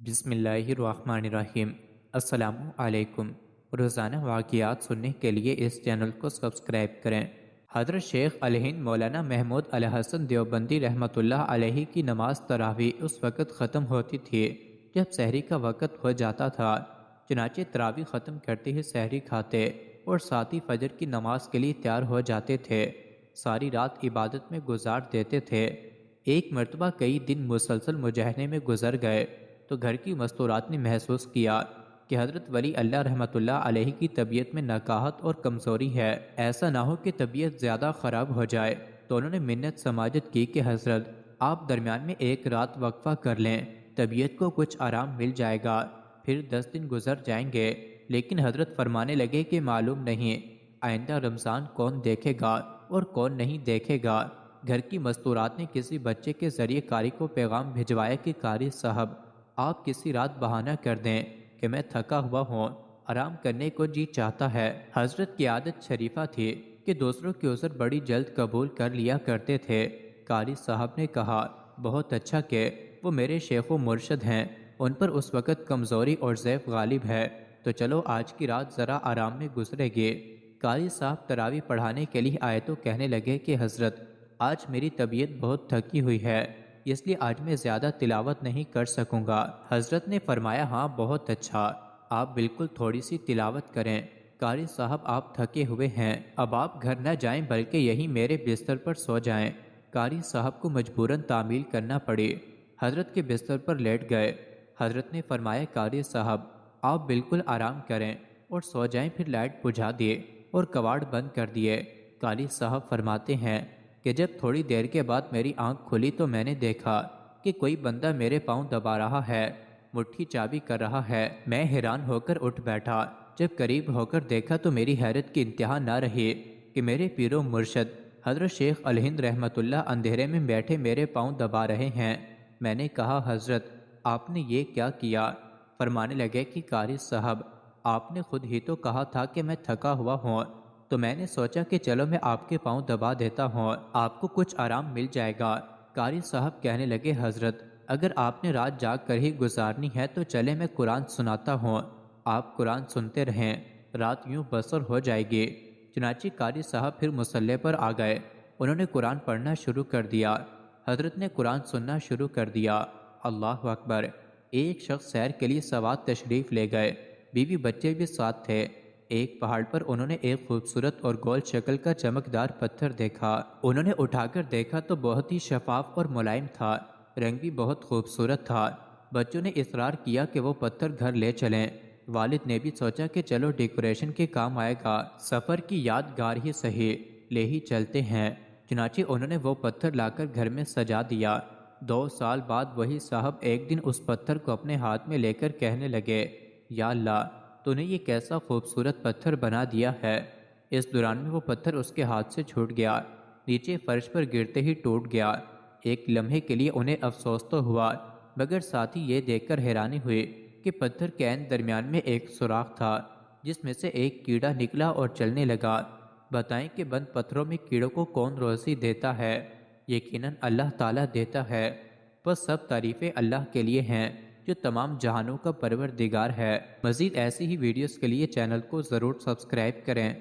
بسم اللہ الرحمن الرحیم۔ السلام علیکم۔ روزانہ واقعات سننے کے لیے اس چینل کو سبسکرائب کریں۔ حضرت شیخ الہند مولانا محمود الحسن دیوبندی رحمۃ اللہ علیہ کی نماز تراویح اس وقت ختم ہوتی تھی جب سحری کا وقت ہو جاتا تھا۔ چنانچہ تراویح ختم کرتے ہی سحری کھاتے اور ساتھ ہی فجر کی نماز کے لیے تیار ہو جاتے تھے۔ ساری رات عبادت میں گزار دیتے تھے۔ ایک مرتبہ کئی دن مسلسل مجاہدے میں گزر گئے تو گھر کی مستورات نے محسوس کیا کہ حضرت ولی اللہ رحمۃ اللہ علیہ کی طبیعت میں نکاہت اور کمزوری ہے۔ ایسا نہ ہو کہ طبیعت زیادہ خراب ہو جائے تو انہوں نے منت سماجت کی کہ حضرت آپ درمیان میں ایک رات وقفہ کر لیں، طبیعت کو کچھ آرام مل جائے گا، پھر 10 دن گزر جائیں گے۔ لیکن حضرت فرمانے لگے کہ معلوم نہیں آئندہ رمضان کون دیکھے گا اور کون نہیں دیکھے گا۔ گھر کی مستورات نے کسی بچے کے ذریعے قاری کو پیغام بھجوایا کہ قاری صاحب آپ کسی رات بہانہ کر دیں کہ میں تھکا ہوا ہوں، آرام کرنے کو جی چاہتا ہے۔ حضرت کی عادت شریفہ تھی کہ دوسروں کی عذر بڑی جلد قبول کر لیا کرتے تھے۔ قاری صاحب نے کہا، بہت اچھا کہ وہ میرے شیخ و مرشد ہیں، ان پر اس وقت کمزوری اور ضعف غالب ہے، تو چلو آج کی رات ذرا آرام میں گزرے گی۔ قاری صاحب تراویح پڑھانے کے لیے آئے تو کہنے لگے کہ حضرت آج میری طبیعت بہت تھکی ہوئی ہے، اس لیے آج میں زیادہ تلاوت نہیں کر سکوں گا۔ حضرت نے فرمایا، ہاں بہت اچھا، آپ بالکل تھوڑی سی تلاوت کریں۔ قاری صاحب آپ تھکے ہوئے ہیں، اب آپ گھر نہ جائیں بلکہ یہیں میرے بستر پر سو جائیں۔ قاری صاحب کو مجبوراً تعمیل کرنا پڑی، حضرت کے بستر پر لیٹ گئے۔ حضرت نے فرمایا، قاری صاحب آپ بالکل آرام کریں اور سو جائیں، پھر لائٹ بجھا دیے اور کواڑ بند کر دیے۔ قاری صاحب فرماتے ہیں کہ جب تھوڑی دیر کے بعد میری آنکھ کھلی تو میں نے دیکھا کہ کوئی بندہ میرے پاؤں دبا رہا ہے، مٹھی چابی کر رہا ہے۔ میں حیران ہو کر اٹھ بیٹھا، جب قریب ہو کر دیکھا تو میری حیرت کی انتہا نہ رہی کہ میرے پیر و مرشد حضرت شیخ الہند رحمۃ اللہ اندھیرے میں بیٹھے میرے پاؤں دبا رہے ہیں۔ میں نے کہا، حضرت آپ نے یہ کیا کیا؟ فرمانے لگے کہ قاری صاحب آپ نے خود ہی تو کہا تھا کہ میں تھکا ہوا ہوں، تو میں نے سوچا کہ چلو میں آپ کے پاؤں دبا دیتا ہوں، آپ کو کچھ آرام مل جائے گا۔ قاری صاحب کہنے لگے، حضرت اگر آپ نے رات جاگ کر ہی گزارنی ہے تو چلے میں قرآن سناتا ہوں، آپ قرآن سنتے رہیں، رات یوں بسر ہو جائے گی۔ چنانچہ قاری صاحب پھر مصلے پر آ گئے، انہوں نے قرآن پڑھنا شروع کر دیا، حضرت نے قرآن سننا شروع کر دیا۔ اللہ اکبر! ایک شخص سیر کے لیے سوات تشریف لے گئے، بیوی بچے بھی ساتھ تھے۔ ایک پہاڑ پر انہوں نے ایک خوبصورت اور گول شکل کا چمکدار پتھر دیکھا۔ انہوں نے اٹھا کر دیکھا تو بہت ہی شفاف اور ملائم تھا، رنگ بھی بہت خوبصورت تھا۔ بچوں نے اصرار کیا کہ وہ پتھر گھر لے چلیں۔ والد نے بھی سوچا کہ چلو ڈیکوریشن کے کام آئے گا، سفر کی یادگار ہی صحیح، لے ہی چلتے ہیں۔ چنانچہ انہوں نے وہ پتھر لا کر گھر میں سجا دیا۔ 2 سال بعد وہی صاحب ایک دن اس پتھر کو اپنے ہاتھ میں لے کر کہنے لگے، یا اللہ تو نے یہ کیسا خوبصورت پتھر بنا دیا ہے۔ اس دوران میں وہ پتھر اس کے ہاتھ سے چھوٹ گیا، نیچے فرش پر گرتے ہی ٹوٹ گیا۔ ایک لمحے کے لیے انہیں افسوس تو ہوا، مگر ساتھ ہی یہ دیکھ کر حیرانی ہوئی کہ پتھر کے عین درمیان میں ایک سوراخ تھا جس میں سے ایک کیڑا نکلا اور چلنے لگا۔ بتائیں کہ بند پتھروں میں کیڑوں کو کون روزی دیتا ہے؟ یقیناً اللہ تعالیٰ دیتا ہے۔ بس سب تعریفیں اللہ کے لیے ہیں جو تمام جہانوں کا پروردگار ہے۔ مزید ایسی ہی ویڈیوز کے لیے چینل کو ضرور سبسکرائب کریں۔